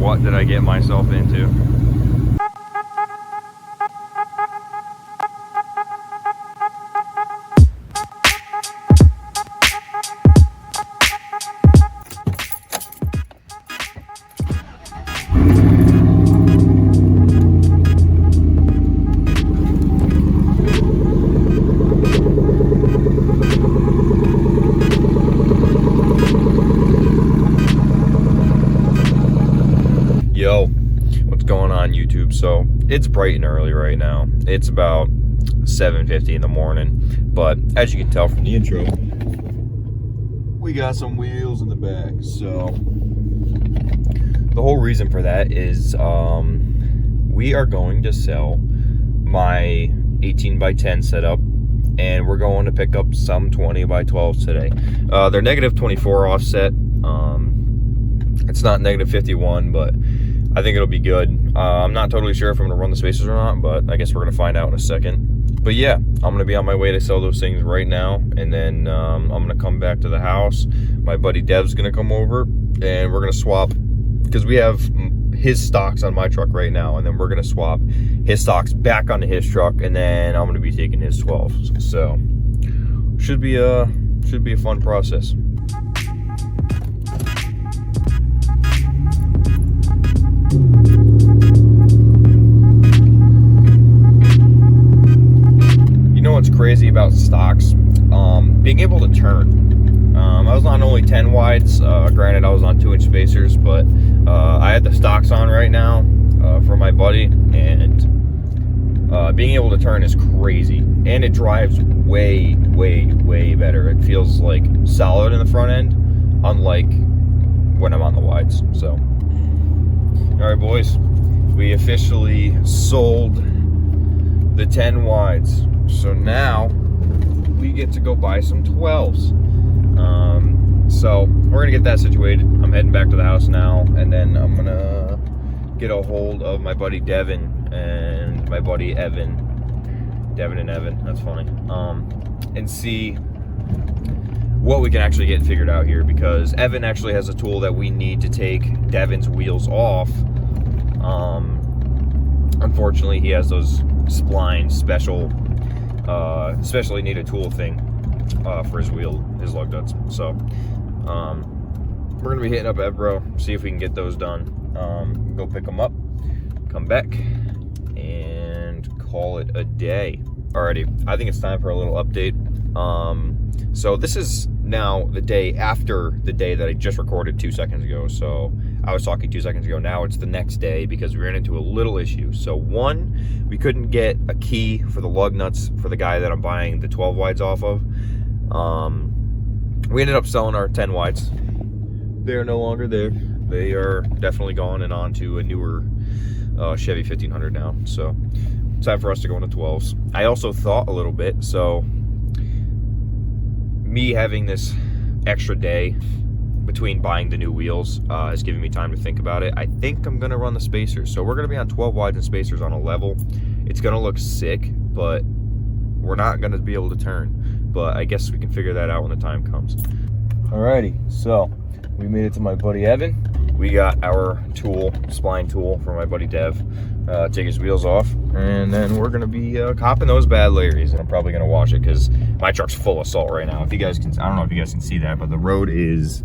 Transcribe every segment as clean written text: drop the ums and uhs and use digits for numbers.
what did I get myself into? Yo, what's going on YouTube? So it's bright and early right now. It's about 7:50 in the morning, but as you can tell from the intro, we got some wheels in the back. So the whole reason for that is we are going to sell my 18x10 setup, and we're going to pick up some 20x12s today. They're negative 24 offset. It's not negative 51, but I think it'll be good. I'm not totally sure if I'm gonna run the spacers or not, but I guess we're gonna find out in a second. But yeah, I'm gonna be on my way to sell those things right now, and then I'm gonna come back to the house. My buddy Dev's gonna come over, and we're gonna swap, because we have his stocks on my truck right now, and then we're gonna swap his stocks back onto his truck, and then I'm gonna be taking his 12s. So should be a fun process. You know what's crazy about stocks? Being able to turn. I was on only 10 wides. Granted, I was on 2-inch spacers, but I had the stocks on right now for my buddy, and being able to turn is crazy, and it drives way better. It feels like solid in the front end, unlike when I'm on the wides. So, all right, boys, we officially sold the 10 wides. So now we get to go buy some 12s. So we're gonna get that situated. I'm heading back to the house now, and then I'm gonna get a hold of my buddy Devin and my buddy Evan. Devin and Evan, that's funny. And see what we can actually get figured out here, because Evan actually has a tool that we need to take Devin's wheels off. Unfortunately, he has those spline specially needed tool thing for his wheel, his lug nuts. So we're gonna be hitting up Ebro, see if we can get those done. Go pick them up, come back, and call it a day. Alrighty, I think it's time for a little update. So this is now the day after the day that I just recorded 2 seconds ago. So I was talking 2 seconds ago. Now it's the next day because we ran into a little issue. So one, we couldn't get a key for the lug nuts for the guy that I'm buying the 12 wides off of. We ended up selling our 10 wides. They're no longer there. They are definitely gone and on to a newer Chevy 1500 now. So time for us to go into 12s. I also thought a little bit, so me having this extra day between buying the new wheels is giving me time to think about it. I think I'm gonna run the spacers. So we're gonna be on 12 wides and spacers on a level. It's gonna look sick, but we're not gonna be able to turn. But I guess we can figure that out when the time comes. Alrighty, so we made it to my buddy Evan. We got our tool, spline tool for my buddy Dev. Take his wheels off, and then we're gonna be copping those bad Larrys, and I'm probably gonna wash it because my truck's full of salt right now. If you guys can, I don't know if you guys can see that, but the road is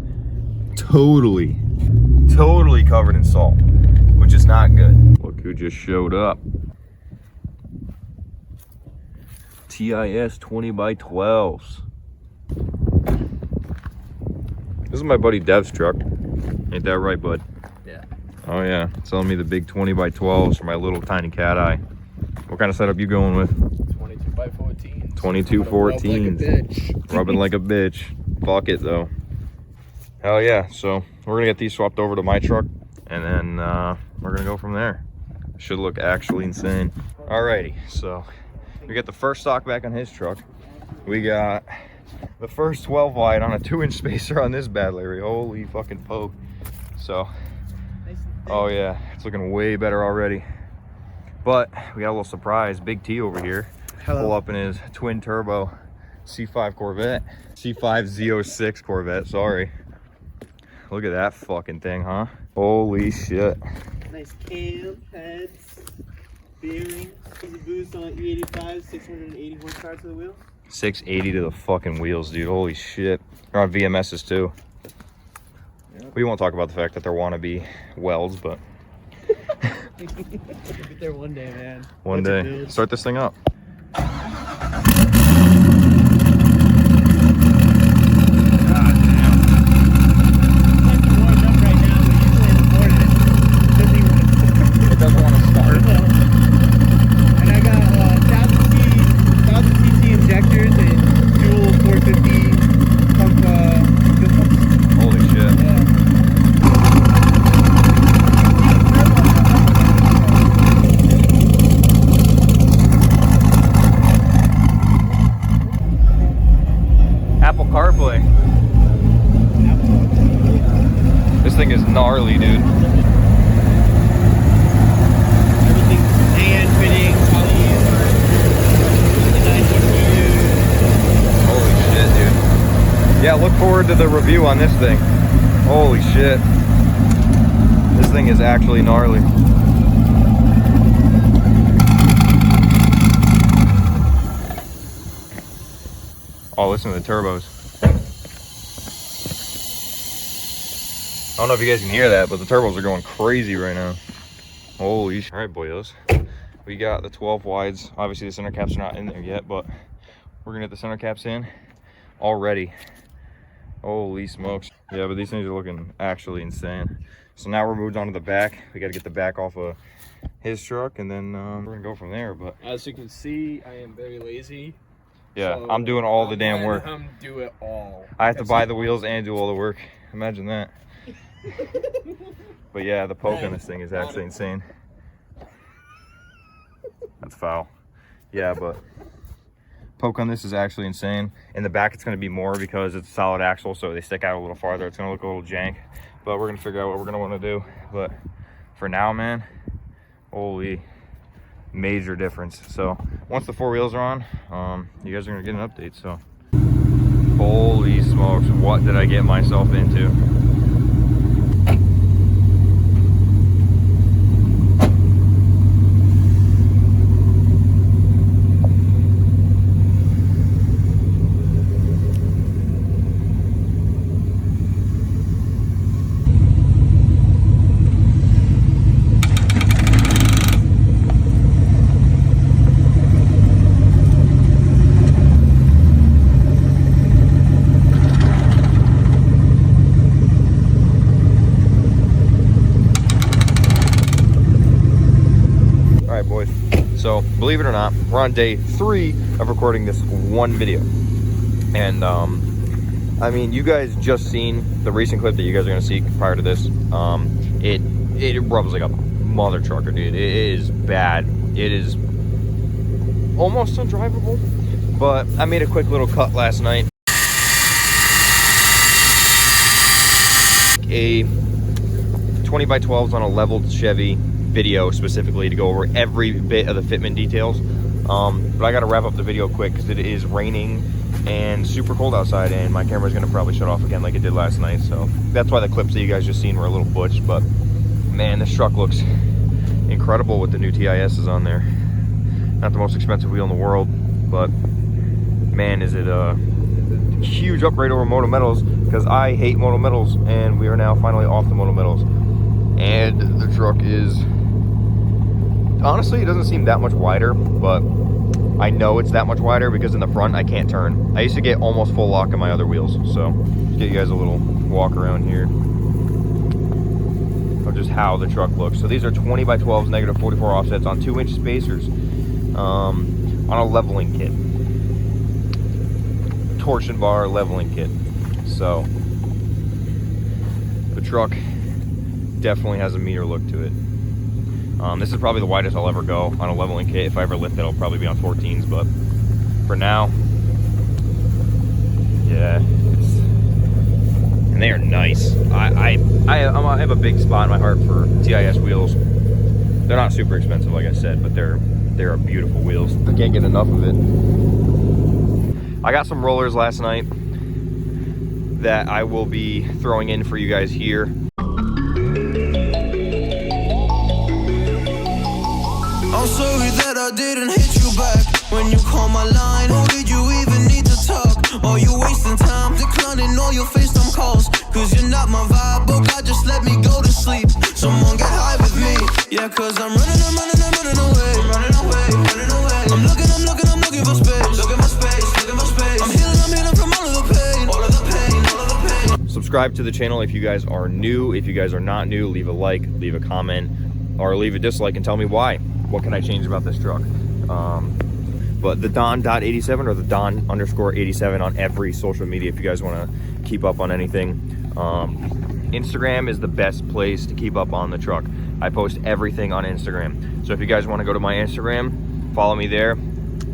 totally covered in salt, which is not good. Look who just showed up. TIS 20x12s. This is my buddy Dev's truck. Ain't that right, bud? Yeah. Oh yeah, selling me the big 20x12s for my little tiny CATEYE. What kind of setup you going with? 22x14. 2214. Rubbing like a bitch. Fuck it though. Hell yeah. So we're gonna get these swapped over to my truck, and then we're gonna go from there. Should look actually insane. Alrighty, so we got the first stock back on his truck. We got the first 12 wide on a 2-inch spacer on this bad Larry. Holy fucking poke. So, oh yeah, it's looking way better already. But we got a little surprise. Big T over here. Hello. Pull up in his twin turbo C5 Corvette. C5 Z06 Corvette, sorry. Look at that fucking thing, huh? Holy shit. Nice cam, heads, bearings, easy boost on E85, 680 horsepower to the wheels. 680 to the fucking wheels, dude. Holy shit. They're on VMSs too. Yep. We won't talk about the fact that they're wannabe welds, but We'll get there one day, man. one day. Start this thing up. It doesn't want to start. And I got 1000 cc injectors and dual 450 pump fuel pumps. Holy shit. Yeah. Apple CarPlay. This thing is gnarly, dude. Everything's hand fitting, polyester. Holy shit, dude. Yeah, look forward to the review on this thing. Holy shit. This thing is actually gnarly. Oh, listen to the turbos. I don't know if you guys can hear that, but the turbos are going crazy right now. Holy shit. All right, boyos. We got the 12 wides. Obviously, the center caps are not in there yet, but we're gonna get the center caps in already. Holy smokes. Yeah, but these things are looking actually insane. So now we're moved on to the back. We got to get the back off of his truck, and then we're gonna go from there. But As you can see, I am very lazy. yeah, So I'm doing all the damn work. I'm do it all. I have to buy the wheels and do all the work. Imagine that. But yeah, the poke on this thing is actually insane. That's foul. Yeah, but poke on this is actually insane. In the back, it's going to be more because it's a solid axle, so they stick out a little farther. It's going to look a little jank, but we're going to figure out what we're going to want to do. But for now, man, holy major difference. So once the four wheels are on, you guys are going to get an update. So holy smokes, what did I get myself into? So believe it or not, we're on day 3 of recording this one video. And I mean, you guys just seen the recent clip that you guys are gonna see prior to this. It rubs like a mother trucker, dude. It is bad. It is almost undrivable. But I made a quick little cut last night. A 20x12s on a leveled Chevy video specifically to go over every bit of the fitment details, but I gotta wrap up the video quick because it is raining and super cold outside, and my camera's gonna probably shut off again like it did last night. So that's why the clips that you guys just seen were a little butched. But man, this truck looks incredible with the new TISs on there. Not the most expensive wheel in the world, but man, is it a huge upgrade over Moto Metals, because I hate Moto Metals, and we are now finally off the Moto Metals. And the truck is, honestly, it doesn't seem that much wider, but I know it's that much wider because in the front I can't turn. I used to get almost full lock in my other wheels. So let's get you guys a little walk around here of just how the truck looks. So these are 20x12s, negative 44 offsets on 2-inch spacers, on a leveling kit, torsion bar leveling kit. So the truck definitely has a meter look to it. This is probably the widest I'll ever go on a leveling kit. If I ever lift it, it'll probably be on 14s, but for now, yeah, and they are nice. I have a big spot in my heart for TIS wheels. They're not super expensive, like I said, but they're beautiful wheels. I can't get enough of it. I got some rollers last night. that I will be throwing in for you guys here. I'm sorry that I didn't hit you back when you call my line. Or did you even need to talk? Or you wasting time declining all your FaceTime calls? Cause you're not my vibe, but God just let me go to sleep. Someone get high with me. Yeah, cause I'm running away. I'm running away. I'm looking for space. Look at my space. I'm healing from all of the pain. Subscribe to the channel if you guys are new. If you guys are not new, leave a like, leave a comment, or leave a dislike and tell me why. What can I change about this truck? But the Don.87 or the Don_87 on every social media if you guys want to keep up on anything. Instagram is the best place to keep up on the truck. I post everything on Instagram. So if you guys want to go to my Instagram, follow me there.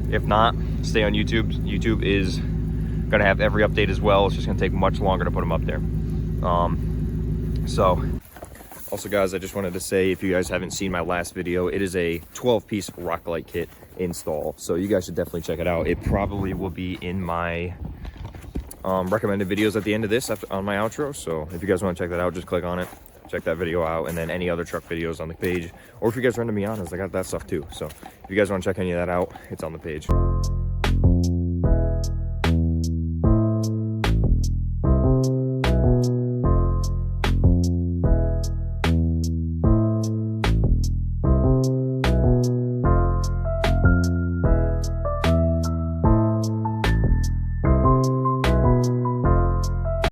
If not, stay on YouTube. YouTube is going to have every update as well. It's just going to take much longer to put them up there. Also guys, I just wanted to say, if you guys haven't seen my last video, it is a 12-piece rock light kit install. So you guys should definitely check it out. It probably will be in my recommended videos at the end of this on my outro. So if you guys want to check that out, just click on it, check that video out, and then any other truck videos on the page. Or if you guys run to Miatas, I got that stuff too. So if you guys want to check any of that out, it's on the page.